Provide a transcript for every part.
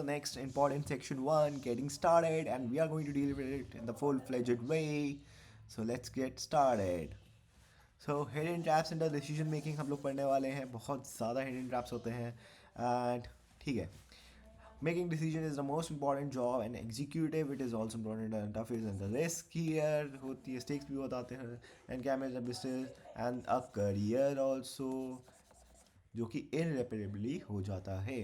the next important section one, getting started, and we are going to deal with it in the full-fledged way. So let's get started. So hidden traps in the decision making हम लोग पढ़ने वाले हैं. बहुत ज़्यादा hidden traps होते हैं. And ठीक है, making decision is the most important job and executive it is also important and tough is and the risk here होती है, स्टेक्स भी बताते हैं. एंड क्या manage a business and a career also, जो कि इनरेपरेबली हो जाता है.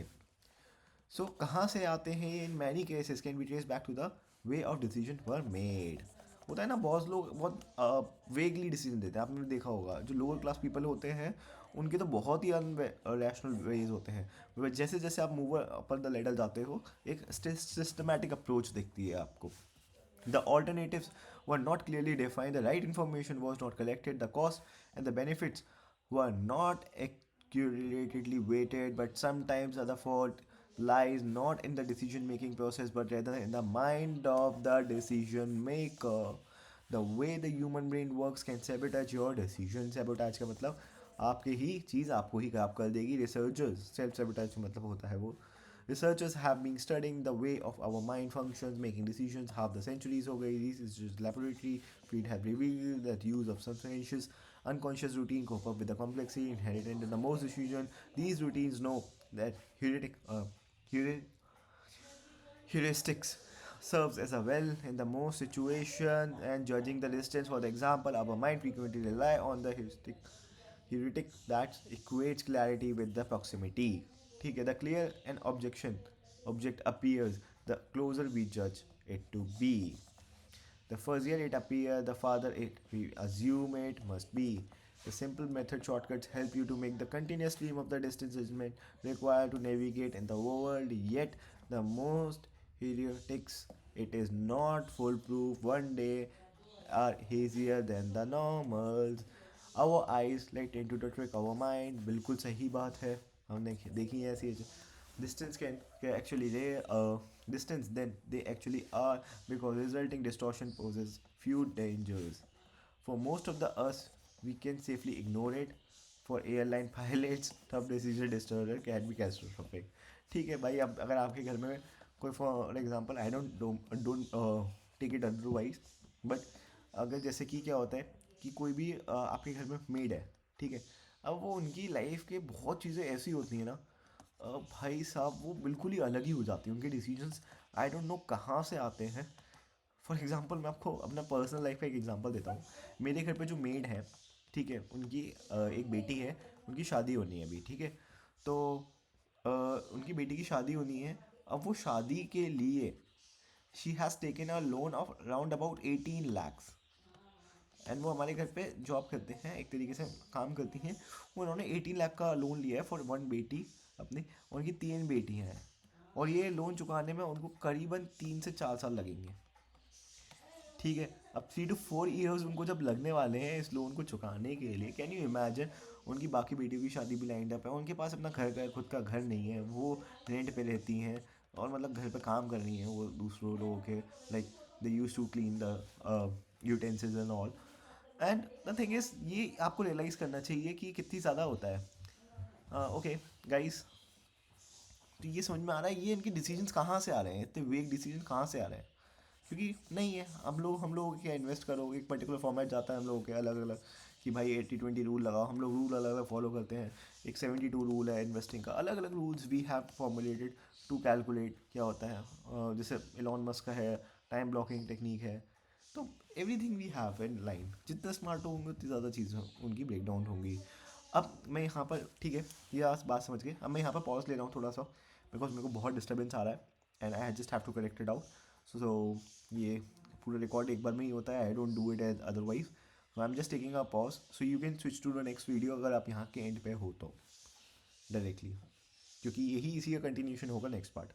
सो कहाँ से आते हैं ये? In many cases can be trace back to the way of decision were made. होता है ना, बहुत लोग बहुत वेगली डिसीजन देते हैं. आपने देखा होगा जो लोअर क्लास पीपल होते हैं उनके तो बहुत ही अनरैशनल वेज होते हैं. जैसे जैसे आप मूवर अपर द लेडर जाते हो, एक सिस्टमैटिक अप्रोच दिखती है आपको. The alternatives were not clearly defined, the right information was not collected, the cost and the benefits were not accurately weighted, but sometimes the fault lies not in the decision making process but rather in the mind of the decision maker. The way the human brain works can sabotage your decision. Sabotage का मतलब आपके ही चीज़ आपको ही खराब कर देगी. Researchers self sabotage का मतलब होता है वो. Researchers have been studying the way of our mind functions, making decisions half the centuries ago. This is just laboratory field have revealed that use of subconscious, unconscious routine cope up with the complexity inherent in the most decision. These routines know that heuristics serves as a well in the most situation and judging the distance. For the example, our mind frequently rely on the heuristic that equates clarity with the proximity. ठीक है, the clear an object appears, the closer we judge it to be. The fuzzier it appears, the farther it we assume it must be. The simple method shortcuts help you to make the continuous stream of the distance judgment required to navigate in the world. Yet the most heuristics, it is not foolproof. One day are hazier than the normals. Our eyes like tend to trick our mind. बिल्कुल सही बात है, हमने देखी है ऐसी. Distance can actually distance then they actually are, because resulting distortion poses few dangers. For most of the us, we can safely ignore it. For airline pilots, tough decision disorder can be catastrophic. ठीक है भाई, अब अगर आपके घर में कोई for example, I don't take it otherwise, but अगर जैसे कि क्या होता है कि कोई भी आपके घर में मेड है, ठीक है, अब वो उनकी लाइफ के बहुत चीज़ें ऐसी होती हैं ना, भाई साहब वो बिल्कुल ही अलग ही हो जाती हैं. उनके डिसीजंस आई डोंट नो कहाँ से आते हैं. फॉर एग्जांपल मैं आपको अपना पर्सनल लाइफ का एक एग्जांपल देता हूँ. मेरे घर पे जो मेड है, ठीक है, उनकी एक बेटी है, उनकी शादी होनी है अभी, ठीक है. तो उनकी बेटी की शादी होनी है. अब वो शादी के लिए she has taken a loan of around about 18 lakhs. And वो हमारे घर पे जॉब करते हैं, एक तरीके से काम करती हैं. वो उन्होंने 18 लाख का लोन लिया है फॉर वन बेटी अपनी. उनकी 3 बेटी हैं और ये लोन चुकाने में उनको करीबन 3 से 4 साल लगेंगे. ठीक है, अब 3 to 4 years उनको जब लगने वाले हैं इस लोन को चुकाने के लिए, कैन यू इमेजिन. उनकी बाकी बेटियों की शादी भी लाइंड अप है, उनके पास अपना घर का खुद का घर नहीं है, वो रेंट पे रहती हैं और मतलब घर पे काम कर रही हैं वो दूसरों लोगों के, like they use to clean the utensils and all. And the thing is, ये आपको रियलाइज़ करना चाहिए कि कितनी ज़्यादा होता है. ओके गाइस, तो ये समझ में आ रहा है ये इनके डिसीजंस कहाँ से आ रहे हैं, इतने वेग डिसीजन कहाँ से आ रहे हैं. क्योंकि नहीं है, हम लोग क्या इन्वेस्ट करो, एक पर्टिकुलर फॉर्मेट जाता है हम लोगों के अलग अलग, कि भाई 80-20 रूल लगाओ. हम लोग रूल अलग अलग फॉलो करते हैं. एक 72 रूल है इन्वेस्टिंग का, अलग अलग rules we have formulated to calculate क्या होता है. जैसे एलॉन मस्क का है, टाइम ब्लॉकिंग टेक्निक है. तो everything we have in line. जितना स्मार्ट होंगे उतनी ज़्यादा चीज़ें उनकी ब्रेक डाउन होंगी. अब मैं यहाँ पर, ठीक है, ये आज बात समझ गए. अब मैं यहाँ पर पॉज ले रहा हूँ थोड़ा सा, बिकॉज मेरे को बहुत डिस्टर्बेंस आ रहा है and I just have to correct it out. So ये पूरा रिकॉर्ड एक बार में ही होता है, I don't do it as otherwise. So I am just taking a pause so you can switch to the next video अगर आप यहाँ के एंड पे हो तो डायरेक्टली, क्योंकि यही इसी का कंटिन्यूशन होगा नेक्स्ट पार्ट.